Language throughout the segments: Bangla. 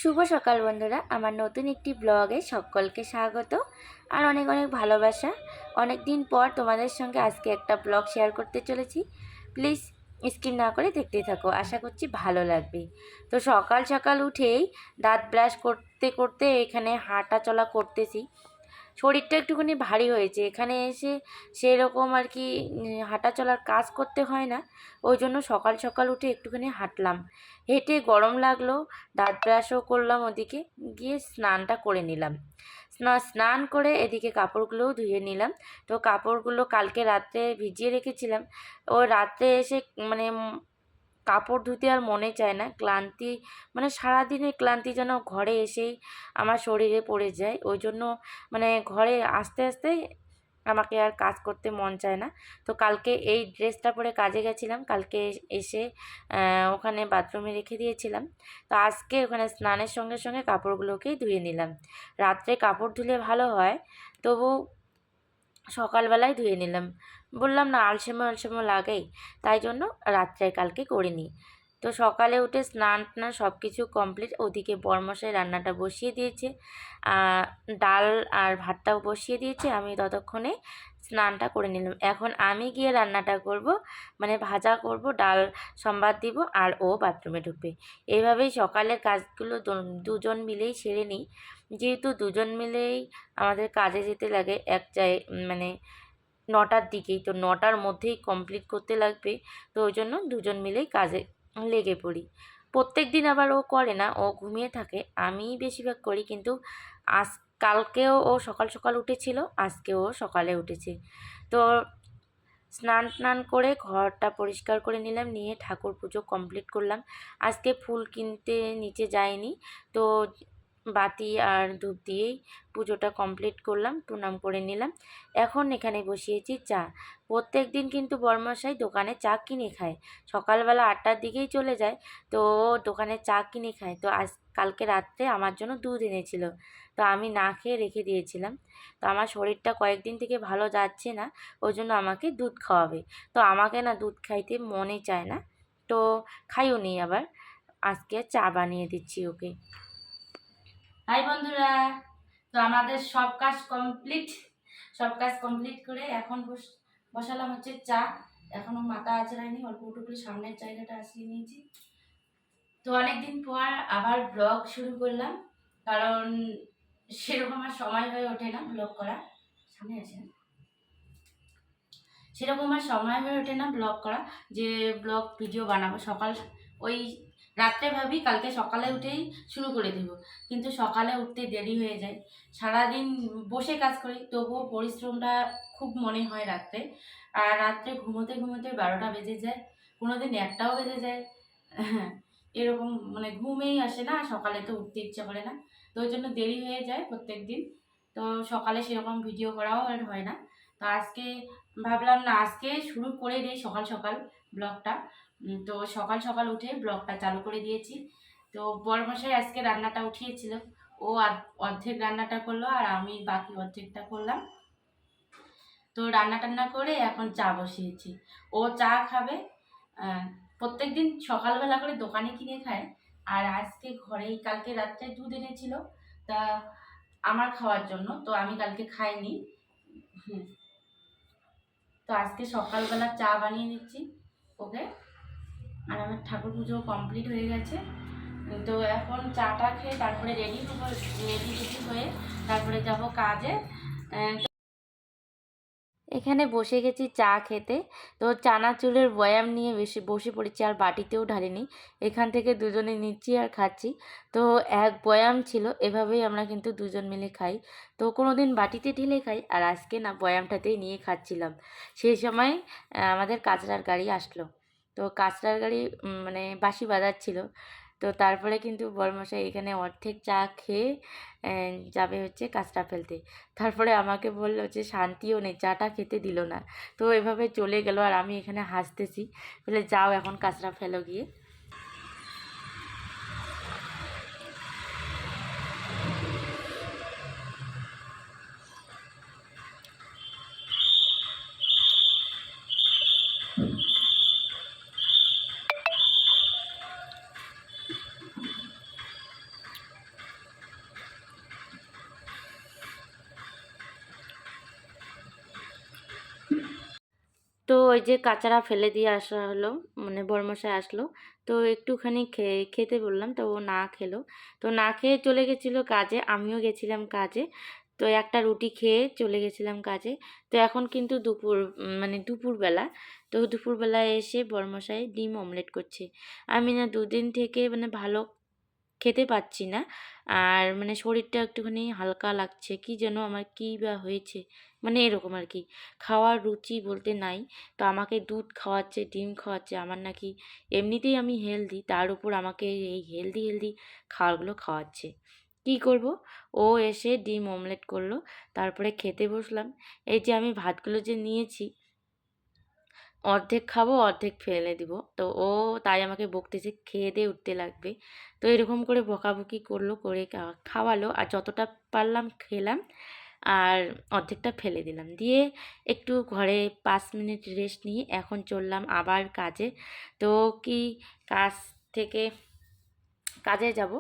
শুভ সকাল বন্ধুরা, আমার নতুন একটি ব্লগে সকলকে স্বাগত আর অনেক অনেক ভালোবাসা। অনেক দিন পর তোমাদের সঙ্গে আজকে একটা ব্লগ শেয়ার করতে চলেছি। প্লিজ স্কিপ না করে দেখতে থাকো, আশা করছি ভালো লাগবে। তো সকাল সকাল উঠেই দাঁত ব্রাশ করতে করতে এখানে হাঁটা চলা করতেছি। শরীরটা একটুখানি ভারী হয়েছে, এখানে এসে সেরকম আর কি হাঁটা চলার কাজ করতে হয় না, ওই জন্য সকাল সকাল উঠে একটুখানি হাঁটলাম। হেঁটে গরম লাগলো, দাঁত ব্রাশও করলাম, ওদিকে গিয়ে স্নানটা করে নিলাম। স্নান করে এদিকে কাপড়গুলোও ধুয়ে নিলাম। তো কাপড়গুলো কালকে রাত্রে ভিজিয়ে রেখেছিলাম, ও রাত্রে এসে মানে কাপড় ধুতে আর মনে চায় না, ক্লান্তি মানে সারাদিনের ক্লান্তি যেন ঘরে এসেই আমার শরীরে পড়ে যায়। ওই জন্য মানে ঘরে আস্তে আস্তে আমাকে আর কাজ করতে মন চায় না। তো কালকে এই ড্রেসটা পরে কাজে গেছিলাম, কালকে এসে ওখানে বাথরুমে রেখে দিয়েছিলাম। তো আজকে ওখানে স্নানের সঙ্গে সঙ্গে কাপড়গুলোকেই ধুয়ে নিলাম। রাত্রে কাপড় ধুলে ভালো হয়, তবু সকালবেলায় ধুয়ে নিলাম। বললাম না, আলসেমো আলসেমো লাগেই, তাই জন্য রাত্রে কালকে করিনি। তো সকালে উঠে স্নান টান সব কিছু কমপ্লিট, ওদিকে বরমশাই রান্নাটা বসিয়ে দিয়েছে, ডাল আর ভাতটাও বসিয়ে দিয়েছে। আমি ততক্ষণে স্নানটা করে নিলাম। এখন আমি গিয়ে রান্নাটা করব, মানে ভাজা করব, ডাল সম্বাদ দিব, আর ও বাথরুমে ঢুকবে। এইভাবেই সকালের কাজগুলো দুজন মিলেই সেরে নিই, যেহেতু দুজন মিলেই আমাদের কাজে যেতে লাগে এক মানে 9টার দিকেই, তো 9টার মধ্যেই কমপ্লিট করতে লাগবে। তো ওই জন্য দুজন মিলেই কাজে লেগে পড়ি। প্রত্যেক দিন আবার ও করে না, ও ঘুমিয়ে থাকে, আমিই বেশিরভাগ করি। কিন্তু আজ কালকেও ও সকাল সকাল উঠেছিল, আজকেও ও সকালে উঠেছে। তো স্নান টান করে ঘরটা পরিষ্কার করে নিলাম, নিয়ে ঠাকুর পুজো কমপ্লিট করলাম। আজকে ফুল কিনতে নিচে যাইনি, তো বাতি আর ধূপ দিয়েই পুজোটা কমপ্লিট করলাম, প্রণাম করে নিলাম। এখন এখানে বসিয়েছি চা। প্রত্যেক দিন কিন্তু বড়মশাই দোকানে চা কিনে খায়, সকালবেলা 8টার দিকেই চলে যায়, তো দোকানে চা কিনে খায়। তো কালকে রাত্রে আমার জন্য দুধ এনেছিল, তো আমি না খেয়ে রেখে দিয়েছিলাম। তো আমার শরীরটা কয়েকদিন থেকে ভালো যাচ্ছে না, ওই জন্য আমাকে দুধ খাওয়াবে। তো আমাকে না দুধ খাইতে মনে চায় না, তো খাইও নি। আবার আজকে চা বানিয়ে দিচ্ছি ওকে। হাই বন্ধুরা, তো আমাদের সব কাজ কমপ্লিট করে এখন বসালাম হচ্ছে চা। এখনো মাথা আঁচড়াইনি, অল্প একটু করে সামনের জায়গাটা আসিয়ে নিয়েছি। তো অনেকদিন পর আবার ব্লগ শুরু করলাম, কারণ সেরকম আর সময় হয়ে ওঠে না ব্লগ করা। সামনে আছে, সেরকম আর সময় হয়ে ওঠে না ব্লগ করা, যে ব্লগ ভিডিও বানাবো। ওই রাত্রে ভাবি কালকে সকালে উঠেই শুরু করে দেব, কিন্তু সকালে উঠতে দেরি হয়ে যায়। সারাদিন বসে কাজ করি, তবুও পরিশ্রমটা খুব মনে হয় রাত্রে। আর রাত্রে ঘুমোতে ঘুমোতে 12টা বেজে যায়, কোনো দিন 1টাও বেজে যায়। এরকম মানে ঘুমেই আসে না, সকালে তো উঠতে ইচ্ছা করে না, তো ওই জন্য দেরি হয়ে যায় প্রত্যেক দিন। তো সকালে সেরকম ভিডিও করাও আর হয় না। তো আজকে ভাবলাম না, আজকে শুরু করে দিই সকাল সকাল ব্লগটা। তো সকাল সকাল উঠে ব্লগটা চালু করে দিয়েছি। তো বড়মশাই আজকে রান্নাটা উঠিয়েছিল, ও অর্ধেক রান্নাটা করলো আর আমি বাকি অর্ধেকটা করলাম। তো রান্না টান্না করে এখন চা বসিয়েছি, ও চা খাবে। প্রত্যেক দিন সকালবেলা করে দোকানে কিনে খায়, আর আজকে ঘরেই কালকে রাত্রে দুধ এনেছিল, তা আমার খাওয়ার জন্য, তো আমি কালকে খাইনি। তো আজকে সকালবেলা চা বানিয়ে দিচ্ছি ওকে। আর আমার ঠাকুর পুজো কমপ্লিট হয়ে গেছে, তো এখন চাটা খেয়ে তারপরে রেডি হয়ে তারপরে যাব কাজে। এখানে বসে গেছি চা খেতে। তো চানাচুরের বয়াম নিয়ে বসে পড়েছি, আর বাটিতেও ঢালিনি, এখান থেকে দুজনে নিচ্ছি আর খাচ্ছি। তো এক বয়াম ছিল, এভাবেই আমরা কিন্তু দুজন মিলে খাই। তো কোনো দিন বাটিতে ঢেলে খাই, আর আজকে না বয়ামটাতেই নিয়ে খাচ্ছিলাম। সেই সময় আমাদের কাচরার গাড়ি আসলো, তো কাচরার গাড়ি মানে বাঁশি বাজাচ্ছিল। তো তারপরে কিন্তু বড়মশাই এখানে অর্ধেক চা খেয়ে যাবে হচ্ছে কাঁচটা ফেলতে। তারপরে আমাকে বলল যে শান্তিও নেই, চাটা খেতে দিল না। তো এভাবে চলে গেল, আর আমি এখানে হাসতেছি, বলে যাও এখন কাঁচরা ফেলো গিয়ে। তো ওই যে কাচারা ফেলে দিয়ে আসা হলো, মানে বড়মশাই আসলো। তো একটুখানি খেতে বললাম, তো ও না খেলো। তো না খেয়ে চলে গেছিলো কাজে, আমিও গেছিলাম কাজে। তো একটা রুটি খেয়ে চলে গেছিলাম কাজে। তো এখন কিন্তু মানে দুপুরবেলা। তো দুপুরবেলায় এসে বড়মশাই ডিম অমলেট করছে। আমি না দুদিন থেকে মানে ভালো খেতে পাচ্ছি না, আর মানে শরীরটা একটুখানি হালকা লাগছে, কি যেন আমার কী বা হয়েছে, মানে এরকম আর কি। খাওয়ার রুচি বলতে নাই। তো আমাকে দুধ খাওয়াচ্ছে, ডিম খাওয়াচ্ছে, আমার নাকি এমনিতেই আমি হেলদি, তার উপর আমাকে এই হেলদি হেলদি খাবারগুলো খাওয়াচ্ছে। কি করব? ও এসে ডিম অমলেট করলো, তারপরে খেতে বসলাম। এই যে আমি ভাতগুলো যে নিয়েছি, অর্ধেক খাবো অর্ধেক ফেলে দিব। তো ও তাই আমাকে বকতেছে, খেয়ে দিয়ে উঠতে লাগবে। তো এরকম করে বকাবকি করলো, করে খাওয়ালো, আর যতটা পারলাম খেলাম, আর অর্ধেকটা ফেলে দিলাম। দিয়ে একটু ঘরে 5 মিনিট রেস্ট নিয়ে এখন চললাম আবার কাজে। তো কি কাজ থেকে কাজে যাব,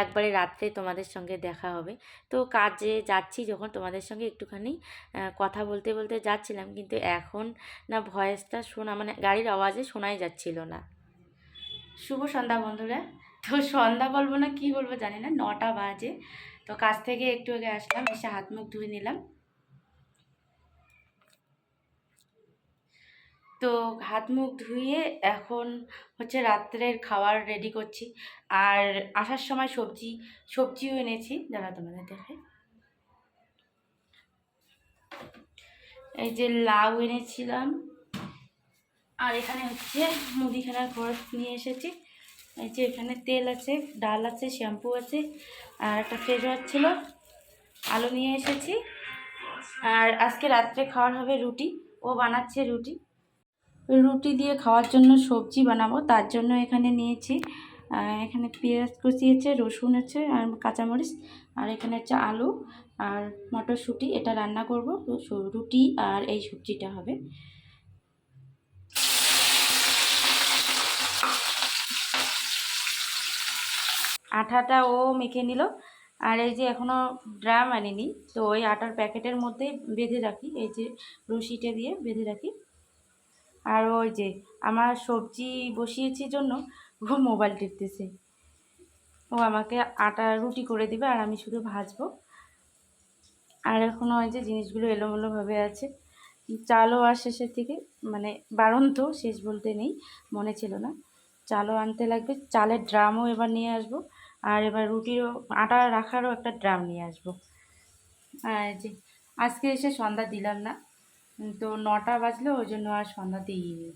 একবারে রাত্রে তোমাদের সঙ্গে দেখা হবে। তো কাজে যাচ্ছি যখন, তোমাদের সঙ্গে একটুখানি কথা বলতে বলতে যাচ্ছিলাম, কিন্তু এখন না ভয়েসটা শোনা, মানে গাড়ির আওয়াজে শোনাই যাচ্ছিল না। শুভ সন্ধ্যা বন্ধুরা। তো সন্ধ্যা বলবো না কি বলবো জানি না, 9টা বাজে। তো কাজ থেকে একটু আগে আসলাম, এসে হাত মুখ ধুয়ে নিলাম। তো হাত মুখ ধুয়ে এখন হচ্ছে রাত্রের খাবার রেডি করছি। আর আসার সময় সবজিও এনেছি, দাঁড়া তোমাদের দেখে। এই যে লাউ এনেছিলাম, আর এখানে হচ্ছে মুদিখানার খরচ নিয়ে এসেছি। এই যে এখানে তেল আছে, ডাল আছে, শ্যাম্পু আছে, আর একটা ফেস ওয়াশ ছিল। আলু নিয়ে এসেছি। আর আজকে রাত্রে খাওয়ার হবে রুটি, ও বানাচ্ছে রুটি। রুটি দিয়ে খাওয়ার জন্য সবজি বানাবো, তার জন্য এখানে নিয়েছি, এখানে পেঁয়াজ কুচিয়েছে, রসুন আছে, আর কাঁচামরিচ, আর এখানে হচ্ছে আলু আর মটরশুঁটি। এটা রান্না করব, রুটি আর এই সবজিটা হবে। আটাটা ও মেখে নিল। আর এই যে এখনও ড্রাম আনিনি, তো ওই আটার প্যাকেটের মধ্যে বেঁধে রাখি, এই যে রশিটা দিয়ে বেঁধে রাখি। আর ওই যে আমার সবজি বসিয়েছি জন্য ও মোবাইল টিপতেছে। ও আমাকে আটা রুটি করে দিবে, আর আমি শুধু ভাজবো। আর এখনও ওই যে জিনিসগুলো এলোমেলোভাবে আছে। চালও আর শেষের দিকে, মানে বাড়ন্ত শেষ বলতে নেই, মনে ছিল না। চালও আনতে লাগবে, চালের ড্রামও এবার নিয়ে আসবো। আর এবার রুটিরও আটা রাখারও একটা ড্রাম নিয়ে আসবো। আর যে আজকে এসে সন্ধ্যা দিলাম না, তো 9টা বাজলো, ওই জন্য আর সন্ধ্যা দিইনি।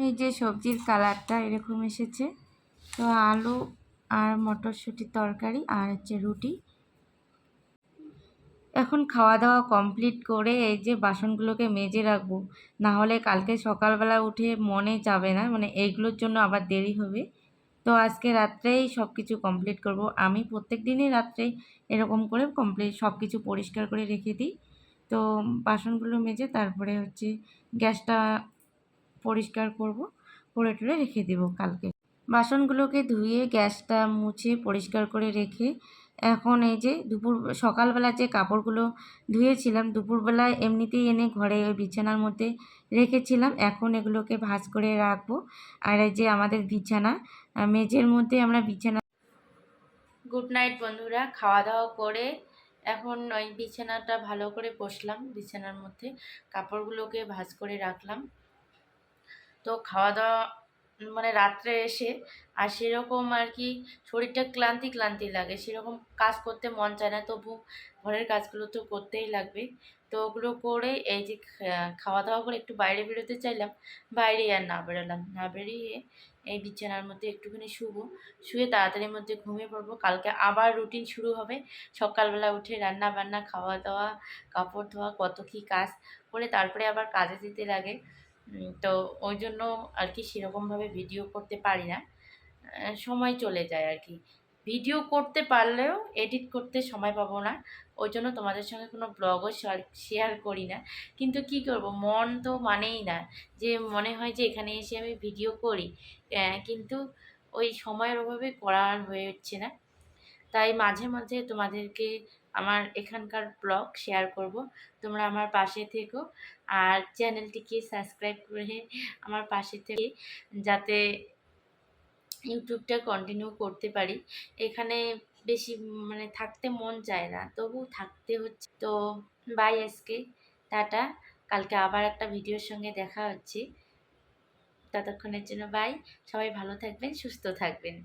এই যে সবজির কালারটা এরকম এসেছে। তো আলু আর মটরশুঁটির তরকারি, আর হচ্ছে রুটি। এখন খাওয়া দাওয়া কমপ্লিট করে এই যে বাসনগুলোকে মেজে রাখবো, না হলে কালকে সকালবেলা উঠে মনে যাবে না, মানে এইগুলোর জন্য আবার দেরি হবে। তো আজকে রাত্রেই সব কিছু কমপ্লিট করব। আমি প্রত্যেক দিনই রাত্রে এরকম করে সব কিছু পরিষ্কার করে রেখে দিই। তো বাসনগুলো মেজে তারপরে হচ্ছে গ্যাসটা পরিষ্কার করব, করে টুরে রেখে দেবো কালকে। বাসনগুলোকে ধুয়ে গ্যাসটা মুছে পরিষ্কার করে রেখে এখন এই যে সকালবেলা যে কাপড়গুলো ধুয়েছিলাম, দুপুরবেলায় এমনিতেই এনে ঘরে ওই বিছানার মধ্যে রেখেছিলাম, এখন এগুলোকে ভাঁজ করে রাখবো। আর এই যে আমাদের বিছানা, মেঝের মধ্যে আমরা বিছানা। গুড নাইট বন্ধুরা, খাওয়া দাওয়া করে এখন ওই বিছানাটা ভালো করে বসলাম, বিছানার মধ্যে কাপড়গুলোকে ভাঁজ করে রাখলাম। তো খাওয়া দাওয়া মানে রাত্রে এসে আর সেরকম আর কি শরীরটা ক্লান্তি ক্লান্তি লাগে, সেরকম কাজ করতে মন চায় না, তবু ঘরের কাজগুলো তো করতেই লাগবে। তো ওগুলো করে এই যে খাওয়া দাওয়া করে একটু বাইরে বেরোতে চাইলাম, বাইরে আর না বেরোলাম, না বেরিয়ে এই বিছানার মধ্যে একটুখানি শুয়ে তাড়াতাড়ির মধ্যে ঘুমিয়ে পড়বো। কালকে আবার রুটিন শুরু হবে, সকালবেলা উঠে রান্না বান্না, খাওয়া দাওয়া, কাপড় ধোয়া, কত কী কাজ করে তারপরে আবার কাজে যেতে লাগে। তো ওই জন্য আর কি সেরকমভাবে ভিডিও করতে পারি না, সময় চলে যায় আর কি। ভিডিও করতে পারলেও এডিট করতে সময় পাবো না, ওই জন্য তোমাদের সঙ্গে কোনো ব্লগও শেয়ার করি না। কিন্তু কি করব, মন তো মানেই না, যে মনে হয় যে এখানে এসে আমি ভিডিও করি, কিন্তু ওই সময়ের অভাবে করা হয়ে উঠছে না। তাই মাঝে মাঝে তোমাদেরকে আমার এখানকার ব্লগ শেয়ার করব। তোমরা আমার পাশে থেকো আর চ্যানেলটিকে সাবস্ক্রাইব করে আমার পাশে থেকে, যাতে ইউটিউবটা কন্টিনিউ করতে পারি। এখানে বেশি মানে থাকতে মন চায় না, তবু থাকতে হচ্ছে। তো বাই আজকে, টাটা। কালকে আবার একটা ভিডিওর সঙ্গে দেখা হচ্ছে। ততক্ষণের জন্য বাই। সবাই ভালো থাকবেন, সুস্থ থাকবেন।